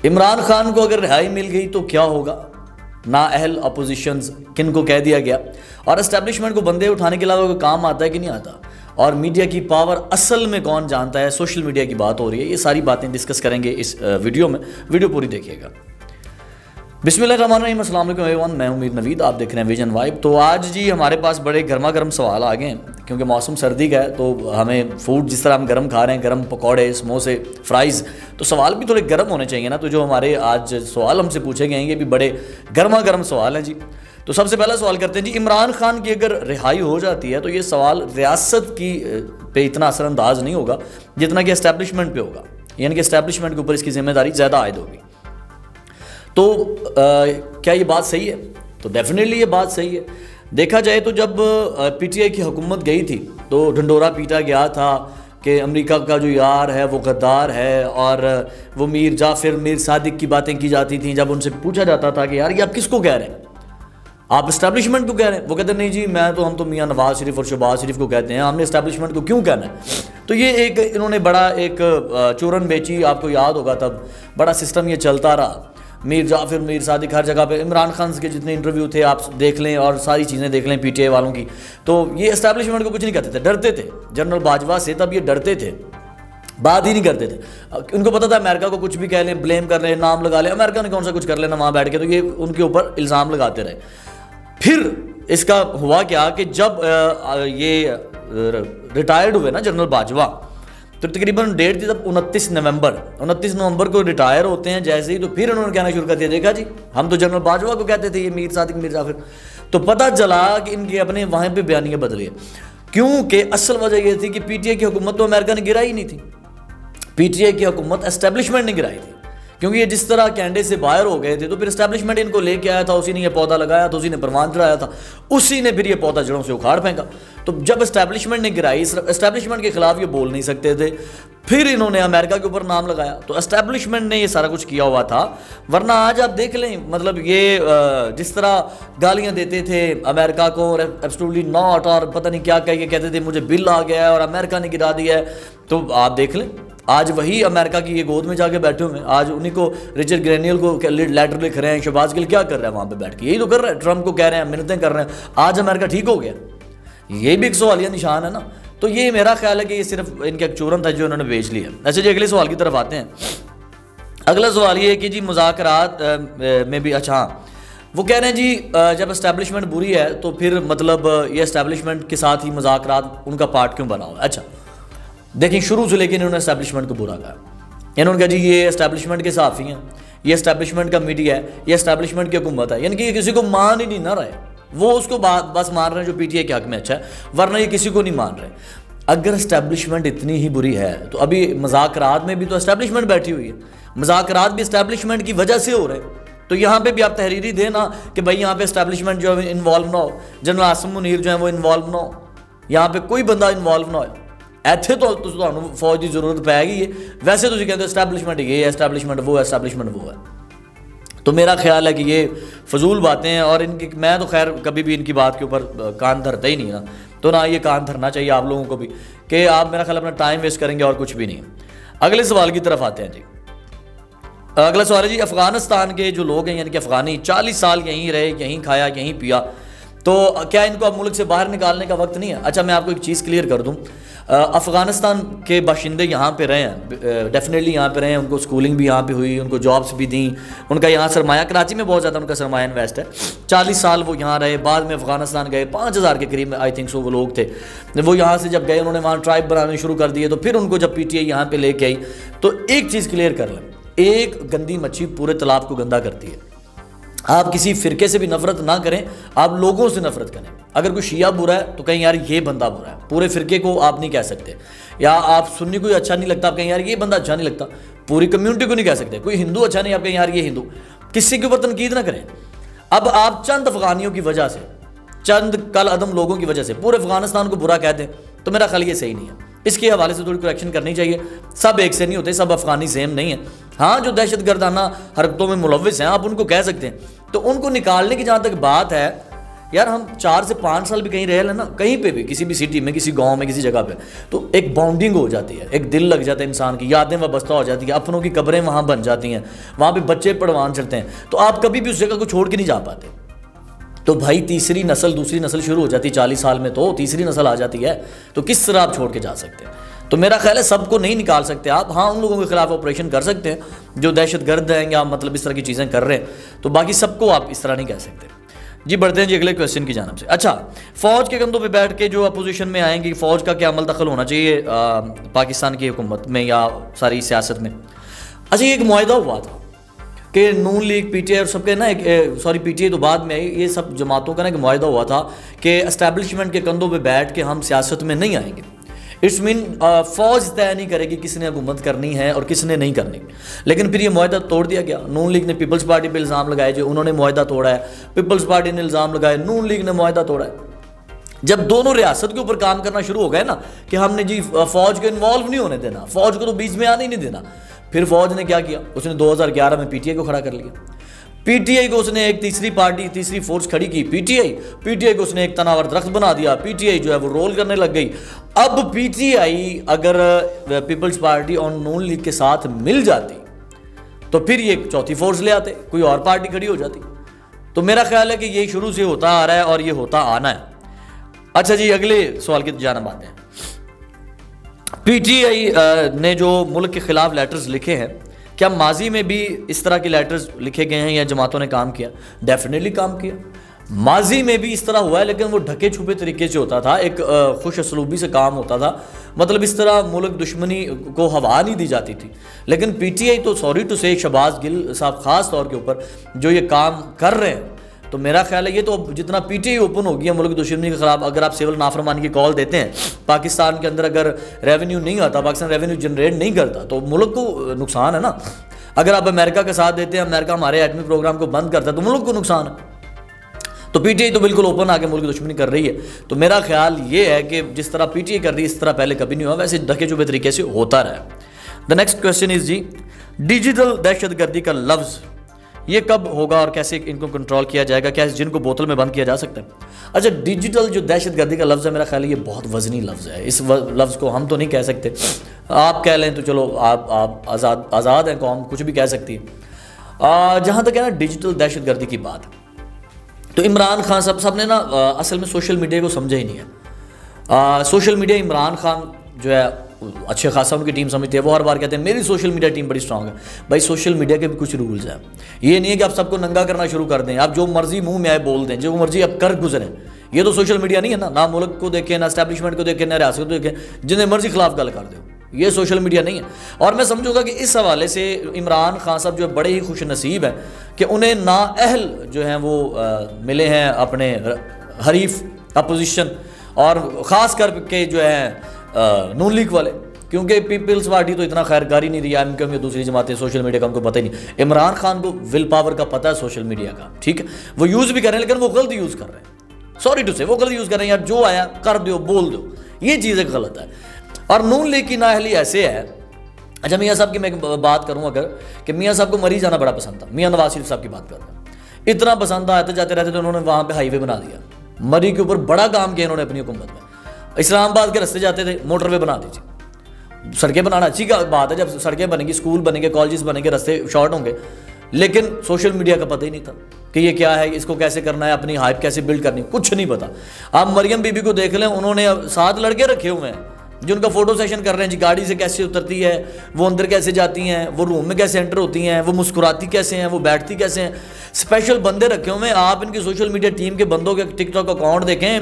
عمران خان کو اگر رہائی مل گئی تو کیا ہوگا؟ نااہل اپوزیشنز کن کو کہہ دیا گیا، اور اسٹیبلشمنٹ کو بندے اٹھانے کے علاوہ کوئی کام آتا ہے کہ نہیں آتا، اور میڈیا کی پاور اصل میں کون جانتا ہے، سوشل میڈیا کی بات ہو رہی ہے. یہ ساری باتیں ڈسکس کریں گے اس ویڈیو میں، ویڈیو پوری دیکھیے گا. بسم اللہ الرحمن الرحیم. السلام علیکم ایوری ون، میں امیر نوید، آپ دیکھ رہے ہیں ویژن وائب. تو آج جی ہمارے پاس بڑے گرما گرم سوال آ گئے ہیں، کیونکہ موسم سردی کا ہے تو ہمیں فوڈ جس طرح ہم گرم کھا رہے ہیں، گرم پکوڑے، سموسے، فرائز، تو سوال بھی تھوڑے گرم ہونے چاہیے نا. تو جو ہمارے آج سوال ہم سے پوچھے گئے ہیں یہ بھی بڑے گرما گرم سوال ہیں جی. تو سب سے پہلا سوال کرتے ہیں جی، عمران خان کی اگر رہائی ہو جاتی ہے تو یہ سوال ریاست کی پہ اتنا اثر انداز نہیں ہوگا جتنا کہ اسٹیبلشمنٹ پہ ہوگا، یعنی کہ اسٹیبلشمنٹ کے اوپر اس کی ذمہ داری زیادہ عائد ہوگی. تو کیا یہ بات صحیح ہے؟ تو ڈیفینیٹلی یہ بات صحیح ہے. دیکھا جائے تو جب پی ٹی آئی کی حکومت گئی تھی تو ڈھنڈورا پیٹا گیا تھا کہ امریکہ کا جو یار ہے وہ غدار ہے، اور وہ میر جعفر، میر صادق کی باتیں کی جاتی تھیں. جب ان سے پوچھا جاتا تھا کہ یار یہ آپ کس کو کہہ رہے ہیں، آپ اسٹیبلشمنٹ کو کہہ رہے ہیں، وہ کہتے ہیں نہیں جی ہم تو میاں نواز شریف اور شہباز شریف کو کہتے ہیں، ہم نے اسٹیبلشمنٹ کو کیوں کہنا ہے. تو یہ ایک انہوں نے بڑا ایک چورن بیچی، آپ کو یاد ہوگا تب بڑا سسٹم یہ چلتا رہا. میر جعفر، میر صادق، ہر جگہ پہ عمران خان کے جتنے انٹرویو تھے آپ دیکھ لیں اور ساری چیزیں دیکھ لیں پی ٹی آئی والوں کی. تو یہ اسٹیبلشمنٹ کو کچھ نہیں کہتے تھے، ڈرتے تھے. جنرل باجوہ سے تب یہ ڈرتے تھے، بات ہی نہیں کرتے تھے. ان کو پتا تھا امریکہ کو کچھ بھی کہہ لیں، بلیم کر لیں، نام لگا لیں، امریکہ نے کون سا کچھ کر لینا وہاں بیٹھ کے، تو یہ ان کے اوپر الزام لگاتے رہے. پھر اس کا ہوا کیا کہ جب یہ ریٹائرڈ ہوئے نا جنرل باجوہ، تو تقریباً ڈیٹ تھی تب 29 نومبر کو ریٹائر ہوتے ہیں جیسے ہی. تو پھر انہوں نے کہنا شروع کر دیا، دیکھا جی ہم تو جنرل باجوہ کو کہتے تھے یہ میر صادق، میر جعفر. تو پتہ چلا کہ ان کے اپنے وہاں پہ بیانیاں بدلے، کیونکہ اصل وجہ یہ تھی کہ پی ٹی آئی کی حکومت تو امریکہ نے گرائی نہیں تھی، پی ٹی آئی کی حکومت اسٹیبلشمنٹ نے گرائی تھی. کیونکہ یہ جس طرح کینڈے سے باہر ہو گئے تھے تو پھر اسٹیبلشمنٹ ان کو لے کے آیا تھا، اسی نے یہ پودا لگایا تھا، اسی نے پروان چڑھایا تھا، اسی نے پھر یہ پودا جڑوں سے اکھاڑ پھینکا. تو جب اسٹیبلشمنٹ نے گرائی، اسٹیبلشمنٹ کے خلاف یہ بول نہیں سکتے تھے، پھر انہوں نے امریکہ کے اوپر نام لگایا. تو اسٹیبلشمنٹ نے یہ سارا کچھ کیا ہوا تھا. ورنہ آج آپ دیکھ لیں، مطلب یہ جس طرح گالیاں دیتے تھے امریکہ کو، اور ایبسولوٹلی ناٹ، اور پتہ نہیں کیا کہہ کے کہتے تھے مجھے بل آ گیا ہے اور امریکہ نے گرا دیا ہے. تو آپ دیکھ لیں آج وہی امریکہ کی یہ گود میں جا کے بیٹھے ہوئے ہیں. آج انہیں کو رچرڈ گرینیل کو لیٹر لکھ رہے ہیں، شہباز گل کیا کر رہا ہے وہاں پہ بیٹھ کے، یہی تو کر رہا ہے، ٹرمپ کو کہہ رہے ہیں، منتیں کر رہے ہیں. آج امریکہ ٹھیک ہو گیا، یہ بھی ایک سوالیہ نشان ہے نا. تو یہ میرا خیال ہے کہ یہ صرف ان کا ایک چورن تھا جو انہوں نے بیچ لیا. اچھا جی اگلے سوال کی طرف آتے ہیں. اگلا سوال یہ ہے کہ جی مذاکرات میں بھی، اچھا ہاں وہ کہہ رہے ہیں جی جب اسٹیبلشمنٹ بری ہے تو پھر مطلب یہ اسٹیبلشمنٹ کے ساتھ ہی مذاکرات ان کا پارٹ کیوں بنا ہوا ہے. اچھا دیکھیں شروع سے لے کے انہوں نے اسٹیبلشمنٹ کو برا کہا. انہوں نے کہا جی یہ اسٹیبلشمنٹ کے صحافی ہیں، یہ اسٹیبلشمنٹ کا میڈیا ہے، یہ اسٹیبلشمنٹ کی حکومت ہے، یعنی کہ یہ کسی کو مان ہی نہیں نہ رہے. وہ اس کو بس مان رہے ہیں جو پی ٹی آئی کے حق میں اچھا ہے، ورنہ یہ کسی کو نہیں مان رہے. اگر اسٹیبلشمنٹ اتنی ہی بری ہے تو ابھی مذاکرات میں بھی تو اسٹیبلشمنٹ بیٹھی ہوئی ہے، مذاکرات بھی اسٹیبلشمنٹ کی وجہ سے ہو رہے ہیں. تو یہاں پہ بھی آپ تحریری دیں نا کہ بھائی یہاں پہ اسٹیبلشمنٹ جو ہے انوالو نہ ہو، جنرل عاصم منیر جو ہیں وہ انوالو نہ ہو، یہاں پہ کوئی بندہ انوالو نہ ہو. ایتھے تو فوج کی ضرورت پائے گی. ویسے تو کہتے ہیں اسٹیبلشمنٹ یہ ہے، اسٹیبلشمنٹ وہ ہے، اسٹیبلشمنٹ وہ ہے. تو میرا خیال ہے کہ یہ فضول باتیں ہیں، اور ان کی میں تو خیر کبھی بھی ان کی بات کے اوپر کان دھرتا ہی نہیں نا. تو نہ یہ کان دھرنا چاہیے آپ لوگوں کو بھی، کہ آپ میرا خیال اپنا ٹائم ویسٹ کریں گے اور کچھ بھی نہیں. اگلے سوال کی طرف آتے ہیں جی. اگلا سوال ہے جی، افغانستان کے جو لوگ ہیں یعنی کہ افغانی 40 سال یہیں رہے، یہیں کھایا، یہیں پیا، تو کیا ان کو اب ملک سے باہر نکالنے کا وقت نہیں ہے؟ اچھا میں آپ کو ایک چیز کلیئر کر دوں، افغانستان کے باشندے یہاں پہ رہے ہیں، ڈیفینیٹلی یہاں پہ رہے ہیں، ان کو اسکولنگ بھی یہاں پہ ہوئی، ان کو جابس بھی دیں، ان کا یہاں سرمایہ کراچی میں بہت زیادہ ان کا سرمایہ انویسٹ ہے. 40 سال وہ یہاں رہے، بعد میں افغانستان گئے، 5000 کے قریب آئی تھنک سو وہ لوگ تھے. وہ یہاں سے جب گئے انہوں نے وہاں ٹرائب بنانے شروع کر دیے. تو پھر ان کو جب پی ٹی آئی یہاں پہ لے کے آئی تو ایک چیز کلیئر کر لیں، ایک گندی مچھی پورے تالاب کو گندا کرتی ہے. آپ کسی فرقے سے بھی نفرت نہ کریں، آپ لوگوں سے نفرت کریں. اگر کوئی شیعہ برا ہے تو کہیں یار یہ بندہ برا ہے، پورے فرقے کو آپ نہیں کہہ سکتے. یا آپ سنی کوئی اچھا نہیں لگتا، آپ کہیں یار یہ بندہ اچھا نہیں لگتا، پوری کمیونٹی کو نہیں کہہ سکتے. کوئی ہندو اچھا نہیں، آپ کہیں یار یہ ہندو. کسی کے اوپر تنقید نہ کریں. اب آپ چند افغانیوں کی وجہ سے، چند کل عدم لوگوں کی وجہ سے پورے افغانستان کو برا کہہ دیں تو میرا خیال یہ صحیح نہیں ہے. اس کے حوالے سے تھوڑی کریکشن کرنی چاہیے. سب ایک سے نہیں ہوتے، سب افغانی سیم نہیں ہیں. ہاں جو دہشت گردانہ حرکتوں میں ملوث ہیں آپ ان کو کہہ سکتے ہیں. تو ان کو نکالنے کی جہاں تک بات ہے، یار ہم 4 سے 5 سال بھی کہیں رہ لیں نا, کہیں پہ بھی, کسی بھی سٹی میں, کسی گاؤں میں, کسی جگہ پہ, تو ایک بانڈنگ ہو جاتی ہے, ایک دل لگ جاتا ہے انسان کی, یادیں وابستہ ہو جاتی ہیں, اپنوں کی قبریں وہاں بن جاتی ہیں, وہاں پہ بچے پڑوان چلتے ہیں, تو آپ کبھی بھی اس جگہ کو چھوڑ کے نہیں جا پاتے. تو بھائی تیسری نسل دوسری نسل شروع ہو جاتی ہے 40 سال میں, تو تیسری نسل آ جاتی ہے, تو کس طرح آپ چھوڑ کے جا سکتے ہیں؟ تو میرا خیال ہے سب کو نہیں نکال سکتے آپ, ہاں ان لوگوں کے خلاف آپریشن کر سکتے ہیں جو دہشت گرد ہیں یا مطلب اس طرح کی چیزیں کر رہے ہیں, تو باقی سب کو آپ اس طرح نہیں کہہ سکتے. جی بڑھتے ہیں جی اگلے کویسچن کی جانب سے. اچھا, فوج کے کندھوں پہ بیٹھ کے جو اپوزیشن میں آئیں گی, فوج کا کیا عمل دخل ہونا چاہیے پاکستان کی حکومت میں یا ساری سیاست میں؟ اچھا, یہ ایک معاہدہ ہوا تھا کہ نون لیگ, پی ٹی آئی اور سب کے نا پی ٹی آئی تو بعد میں آئی, یہ سب جماعتوں کا نا ایک معاہدہ ہوا تھا کہ اسٹیبلشمنٹ کے کندھوں پہ بیٹھ کے ہم سیاست میں نہیں آئیں گے. اٹس مین فوج طے نہیں کرے گی کس نے حکومت کرنی ہے اور کس نے نہیں کرنی. لیکن پھر یہ معاہدہ توڑ دیا گیا. نون لیگ نے پیپلز پارٹی پہ الزام لگائے جو انہوں نے معاہدہ توڑا ہے, پیپلز پارٹی نے الزام لگائے, نون لیگ نے معاہدہ توڑا ہے. جب دونوں ریاست کے اوپر کام کرنا شروع ہو گئے نا کہ ہم نے جی فوج کو انوالو نہیں ہونے دینا, فوج کو تو بیچ میں آنے ہی نہیں دینا, پھر فوج نے کیا کیا, اس نے 2011 میں پی ٹی آئی کو کھڑا کر لیا. پی ٹی آئی کو اس نے ایک تیسری پارٹی, تیسری فورس کھڑی کی, پی ٹی آئی کو اس نے ایک تناور درخت بنا دیا. پی ٹی آئی جو ہے وہ رول کرنے لگ گئی. اب پی ٹی آئی اگر پیپلز پارٹی اور نون لیگ کے ساتھ مل جاتی تو پھر یہ ایک چوتھی فورس لے آتے, کوئی اور پارٹی کھڑی ہو جاتی. تو میرا خیال ہے کہ یہ شروع سے ہوتا آ رہا ہے اور یہ ہوتا آنا ہے. اچھا جی اگلے سوال کی جانب آتے ہیں. پی ٹی آئی نے جو ملک کے خلاف لیٹرز لکھے ہیں, کیا ماضی میں بھی اس طرح کے لیٹرز لکھے گئے ہیں یا جماعتوں نے کام کیا؟ ڈیفینیٹلی کام کیا. ماضی میں بھی اس طرح ہوا ہے, لیکن وہ ڈھکے چھپے طریقے سے ہوتا تھا, ایک خوش اسلوبی سے کام ہوتا تھا, مطلب اس طرح ملک دشمنی کو ہوا نہیں دی جاتی تھی. لیکن پی ٹی آئی تو سوری ٹو سے شہباز گل صاحب خاص طور کے اوپر جو یہ کام کر رہے ہیں, تو میرا خیال ہے یہ تو جتنا پی ٹی آئی اوپن ہو گیا ملک دشمنی کے خلاف, اگر آپ سول نافرمانی کی کال دیتے ہیں, پاکستان کے اندر اگر ریونیو نہیں آتا, پاکستان ریونیو جنریٹ نہیں کرتا, تو ملک کو نقصان ہے نا. اگر آپ امریکہ کا ساتھ دیتے ہیں, امریکہ ہمارے ایٹمی پروگرام کو بند کرتا ہے, تو ملک کو نقصان ہے. تو پی ٹی آئی تو بالکل اوپن آ کے ملک دشمنی کر رہی ہے. تو میرا خیال یہ ہے کہ جس طرح پی ٹی آئی کر رہی ہے اس طرح پہلے کبھی نہیں ہوا, ویسے ڈھکے چھپے طریقے سے ہوتا رہا. دا نیکسٹ کویسچن از جی, ڈیجیٹل دہشت گردی کا لفظ یہ کب ہوگا اور کیسے ان کو کنٹرول کیا جائے گا؟ کیا جن کو بوتل میں بند کیا جا سکتا ہے؟ اچھا, ڈیجیٹل جو دہشت گردی کا لفظ ہے میرا خیال ہے یہ بہت وزنی لفظ ہے. اس لفظ کو ہم تو نہیں کہہ سکتے, آپ کہہ لیں تو چلو, آپ آزاد ہیں, قوم کچھ بھی کہہ سکتی ہے. جہاں تک ہے نا ڈیجیٹل دہشت گردی کی بات, تو عمران خان صاحب نے نا اصل میں سوشل میڈیا کو سمجھا ہی نہیں ہے. سوشل میڈیا عمران خان جو ہے اچھے خاصا ان کی ٹیم سمجھتی ہے, وہ ہر بار کہتے ہیں میری سوشل میڈیا ٹیم بڑی اسٹرانگ ہے. بھائی سوشل میڈیا کے بھی کچھ رولز ہیں, یہ نہیں ہے کہ آپ سب کو ننگا کرنا شروع کر دیں, آپ جو مرضی منہ میں آئے بول دیں, جو مرضی آپ کر گزریں. یہ تو سوشل میڈیا نہیں ہے نا, نہ ملک کو دیکھیں, نہ اسٹیبلشمنٹ کو دیکھیں, نہ ریاست کو دیکھیں, جنہیں مرضی خلاف گل کر دو, یہ سوشل میڈیا نہیں ہے. اور میں سمجھوں گا کہ اس حوالے سے عمران خان صاحب جو بڑے ہی خوش نصیب ہیں کہ انہیں نااہل جو ہیں وہ ملے ہیں اپنے حریف اپوزیشن, اور خاص کر کے جو ہیں نون لیگ والے, کیونکہ پیپلز پارٹی تو اتنا خیرگاری نہیں رہی, ایم کیو ایم یا دوسری جماعتیں سوشل میڈیا کا ان کو پتہ ہی نہیں. عمران خان کو ول پاور کا پتہ ہے سوشل میڈیا کا, ٹھیک ہے, وہ یوز بھی کر رہے ہیں لیکن وہ غلط یوز کر رہے ہیں. سوری ٹو سے وہ غلط یوز کر رہے ہیں یار, جو آیا کر دو, بول دو, یہ چیز ایک غلط ہے. اور نون لیگ کی نااہلی ایسے ہے. اچھا, میاں صاحب کی میں بات کروں اگر, کہ میاں صاحب کو مری جانا بڑا پسند تھا. میاں نواز شریف صاحب کی بات کرتے ہیں, اتنا پسند تھا, آتے جاتے رہتے تو انہوں نے وہاں پہ ہائی وے بنا دیا. مری کے اوپر بڑا کام کیا انہوں نے اپنی حکومت میں. اسلام آباد کے رستے جاتے تھے, موٹر وے بنا دیجیے. سڑکیں بنانا اچھی بات ہے, جب سڑکیں بنیں گی, اسکول بنیں گے, کالجز بنیں گے, رستے شارٹ ہوں گے, لیکن سوشل میڈیا کا پتہ ہی نہیں تھا کہ یہ کیا ہے, اس کو کیسے کرنا ہے, اپنی ہائپ کیسے بلڈ کرنی, کچھ نہیں پتا. آپ مریم بی بی کو دیکھ لیں, انہوں نے 7 لڑکے رکھے ہوئے ہیں جو ان کا فوٹو سیشن کر رہے ہیں. جی گاڑی سے کیسے اترتی ہے, وہ اندر کیسے جاتی ہیں, وہ روم میں کیسے انٹر ہوتی ہیں, وہ مسکراتی کیسے ہیں, وہ بیٹھتی کیسے ہیں. اسپیشل بندے رکھے ہوئے ہیں. آپ ان کی سوشل میڈیا ٹیم کے بندوں کے ٹک ٹاک اکاؤنٹ دیکھیں,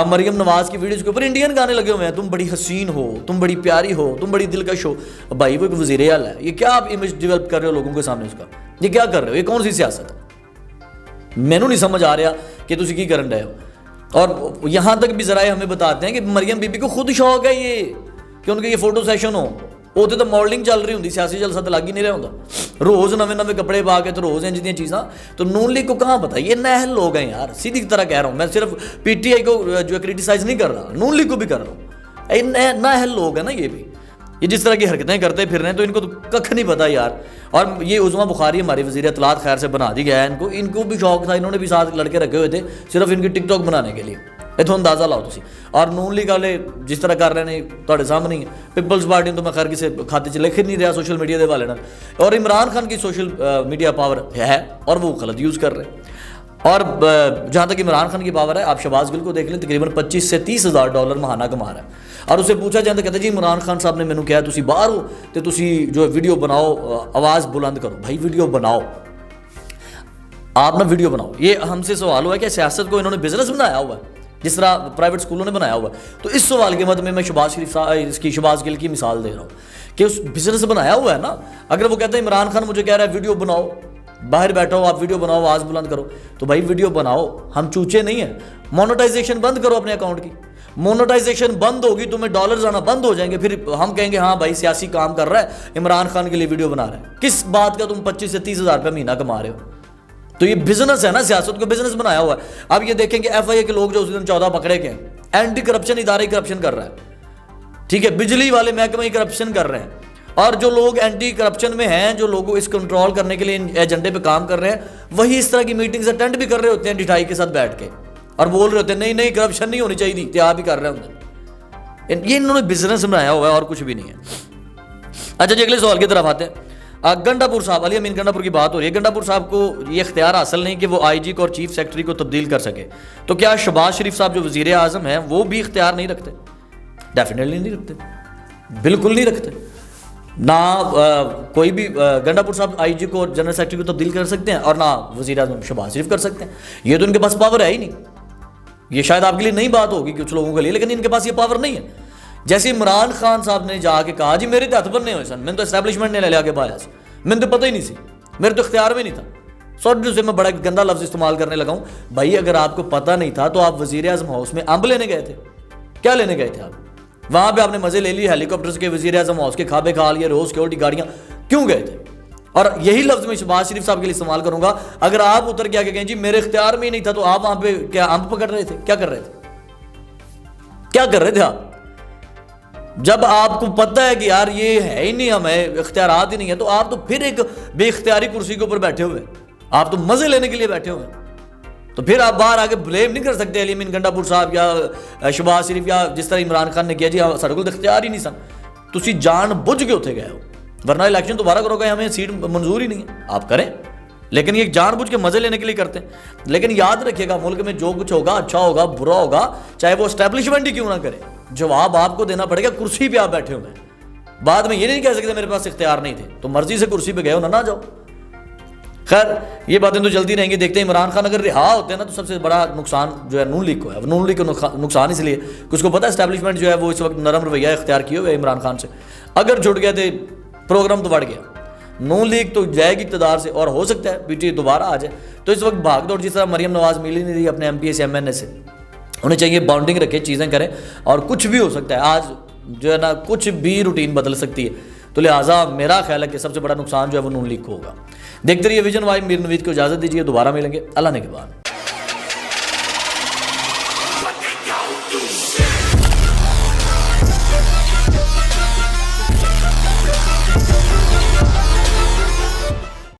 مریم نواز کی ویڈیوز کے اوپر انڈین گانے لگے ہوئے ہیں, تم بڑی حسین ہو, تم بڑی پیاری ہو, تم بڑی دلکش ہو. بھائی وہ ایک وزیر اعلیٰ ہے, یہ کیا آپ امیج ڈیولپ کر رہے ہو لوگوں کے سامنے, اس کا یہ کیا کر رہے ہو, یہ کون سی سیاست ہے؟ مینوں نہیں سمجھ آ رہا کہ تسی کی کرن رہے ہو. اور یہاں تک بھی ذرائع ہمیں بتاتے ہیں کہ مریم بی بی کو خود شوق ہے یہ کہ ان کے یہ فوٹو سیشن ہو. ہوتے تو ماڈلنگ چل رہی ہوتی, سیاسی جلسہ تو لگ ہی نہیں رہا ہوتا, روز نویں کپڑے پا کے, تو روز ہیں جتنی چیزاں. تو نون لیگ کو کہاں پتہ, یہ نااہل لوگ ہیں یار, سیدھی طرح کہہ رہا ہوں. میں صرف پی ٹی آئی کو جو ہے کرٹیسائز نہیں کر رہا, نون لیگ کو بھی کر رہا ہوں. نااہل لوگ ہیں نا یہ بھی. یہ جس طرح کی حرکتیں کرتے پھر رہے ہیں تو ان کو تو ککھ نہیں پتا یار. اور یہ عظمیٰ بخاری ہماری وزیر اطلاعات خیر سے بنا دی گیا ہے. ان کو بھی شوق تھا, انہوں نے بھی ساتھ لڑکے رکھے ہوئے تھے صرف ان کی ٹک ٹاک بنانے کے لیے. اتوں اندازہ لاؤ تھی. اور نون لیگ والے جس طرح کر رہے ہیں تھوڑے سامنے ہی. پیپلز پارٹی تو میں خیر کسی کھاتے لکھ نہیں رہا سوشل میڈیا کے حوالے. اور عمران خان کی سوشل میڈیا پاور ہے اور وہ غلط یوز کر رہے ہیں. اور جہاں تک عمران خان کی پاور ہے, آپ شہباز گل کو دیکھ لیں, تقریباً 25 سے 30 ہزار ڈالر ماہانہ کما رہا ہے. اور اسے پوچھا جاتا کہتے جی عمران خان صاحب نے مینوں کہا تسی باہر ہو تو تسی جو ویڈیو بناؤ, آواز بلند کرو. بھائی ویڈیو بناؤ, آپ نا ویڈیو بناؤ. یہ ہم سے سوال ہوا ہے کہ سیاست کو انہوں نے بزنس بنایا ہوا ہے جس طرح پرائیویٹ اسکولوں نے بنایا ہوا ہے. تو اس سوال کے مد میں شہباز گل کی مثال دے رہا ہوں کہ اس بزنس بنایا ہوا ہے نا. اگر وہ کہتے ہیں عمران خان مجھے کہہ رہا ہے ویڈیو بناؤ, باہر بیٹھو آپ ویڈیو بناؤ, آواز بلند کرو, تو بھائی ویڈیو بناؤ. ہم چوچے نہیں ہیں. مونیٹائزیشن بند کرو اپنے اکاؤنٹ کی. مونیٹائزیشن بند ہوگی تمہیں ڈالرز آنا بند ہو جائیں گے. پھر ہم کہیں گے ہاں بھائی سیاسی کام کر رہا ہے, عمران خان کے لیے ویڈیو بنا رہا ہے. کس بات کا تم 25 سے 30 ہزار روپے مہینہ کما رہے ہو؟ تو یہ بزنس ہے نا, سیاست کو بزنس بنایا ہوا ہے. اب یہ دیکھیں کہ ایف آئی اے کے لوگ جو اس دن 14 پکڑے گئے, اینٹی کرپشن ادارے کرپشن کر رہا ہے, ٹھیک ہے, بجلی والے محکمے کرپشن کر رہے ہیں. اور جو لوگ اینٹی کرپشن میں ہیں, جو لوگوں اس کنٹرول کرنے کے لیے ایجنڈے پہ کام کر رہے ہیں, وہی اس طرح کی میٹنگز اٹینڈ بھی کر رہے ہوتے ہیں ڈٹائی کے ساتھ بیٹھ کے, اور بول رہے ہوتے ہیں نہیں نہیں کرپشن نہیں ہونی چاہیے تھی, آپ ہی کر رہے ہیں. یہ انہوں نے بزنس بنایا ہوا ہے اور کچھ بھی نہیں ہے. اچھا جی اگلے سوال کی طرف آتے ہیں. گنڈا پور صاحب, علی امین گنڈا پور کی بات ہو رہی ہے. گنڈا پور صاحب کو یہ اختیار حاصل نہیں کہ وہ آئی جی کو اور چیف سیکرٹری کو تبدیل کر سکے, تو کیا شہباز شریف صاحب جو وزیر اعظم ہیں وہ بھی اختیار نہیں رکھتے؟ ڈیفینیٹلی نہیں رکھتے, بالکل نہیں رکھتے. نہ کوئی بھی گنڈا پور صاحب آئی جی کو اور جنرل سیکرٹری کو تبدیل کر سکتے ہیں, اور نہ وزیر اعظم شہباز شریف کر سکتے ہیں. یہ تو ان کے پاس پاور ہے ہی نہیں. یہ شاید آپ کے لیے نئی بات ہوگی کچھ لوگوں کے لیے, لیکن ان کے پاس یہ پاور نہیں ہے. جیسے عمران خان صاحب نے جا کے کہا جی میرے تو ہاتھ بننے ہوئے سن, میں تو اسٹیبلشمنٹ نے لے لیا کے پایا, میں تو پتہ ہی نہیں سی, میرے تو اختیار میں نہیں تھا. سوری سے میں بڑا گندا لفظ استعمال کرنے لگا ہوں. بھائی اگر آپ کو پتہ نہیں تھا تو آپ وزیر اعظم ہاؤس میں امب لینے گئے تھے, کیا لینے گئے تھے آپ؟ وہاں پہ آپ نے مزے لے لی, ہیلی کاپٹرز کے وزیر اعظم ہاؤس کے کھابے کھا لیے, روز سیکورٹی گاڑیاں, کیوں گئے تھے؟ اور یہی لفظ میں شہباز شریف صاحب کے لیے استعمال کروں گا. اگر آپ اتر کے آگے کہیں جی میرے اختیار میں ہی نہیں تھا, تو آپ وہاں پہ کیا امب پکڑ رہے تھے؟ کیا کر رہے تھے؟ کیا کر رہے تھے آپ؟ جب آپ کو پتہ ہے کہ یار یہ ہے ہی نہیں, ہمیں اختیارات ہی نہیں ہے, تو آپ تو پھر ایک بے اختیاری کرسی کے اوپر بیٹھے ہوئے, آپ تو مزے لینے کے لیے بیٹھے ہوئے. تو پھر آپ باہر آگے بلیم نہیں کر سکتے علی امین گنڈا پور صاحب یا شہباز شریف یا جس طرح عمران خان نے کیا جی سارے کو اختیار ہی نہیں سن. تسی جان بوجھ کے اتنے گئے ہو, ورنہ الیکشن دوبارہ کرو گے, ہمیں سیٹ منظور ہی نہیں ہے, آپ کریں, لیکن یہ جان بوجھ کے مزے لینے کے لیے کرتے ہیں. لیکن یاد رکھیے گا ملک میں جو کچھ ہوگا, اچھا ہوگا برا ہوگا, چاہے وہ اسٹیبلشمنٹ ہی کیوں نہ کرے, جواب آپ کو دینا پڑے گا. کرسی پہ آپ بیٹھے ہوئے ہیں, بعد میں یہ نہیں کہہ سکتے میرے پاس اختیار نہیں تھے, تو مرضی سے کرسی پہ گئے ہو نہ جاؤ. خیر یہ باتیں تو جلدی رہیں گی, دیکھتے ہیں. عمران خان اگر رہا ہوتے ہیں نا تو سب سے بڑا نقصان جو ہے نون لیگ کو ہے. نون لیگ کو نقصان اس لیے کہ اس کو پتہ ہے اسٹیبلشمنٹ جو ہے وہ اس وقت نرم رویہ اختیار کیے ہوئے عمران خان سے. اگر جڑ گئے تھے پروگرام تو بڑھ گیا. نون لیگ تو جائے گی اقتدار سے, اور ہو سکتا ہے پی ٹی دوبارہ آ جائے. تو اس وقت بھاگ دوڑ جس طرح مریم نواز ملی نہیں رہی اپنے ایم پی اے سے ایم این اے سے, انہیں چاہیے باؤنڈنگ رکھے, چیزیں کریں, اور کچھ بھی ہو سکتا ہے. آج جو ہے نا کچھ بھی روٹین بدل سکتی ہے, تو لہٰذا میرا خیال ہے کہ سب سے بڑا نقصان جو ہے وہ نون لیگ کو ہوگا. دیکھتے رہیے ویژن وائے. میر نوید کو اجازت دیجیے, دوبارہ ملیں گے اللہ نے کے بعد.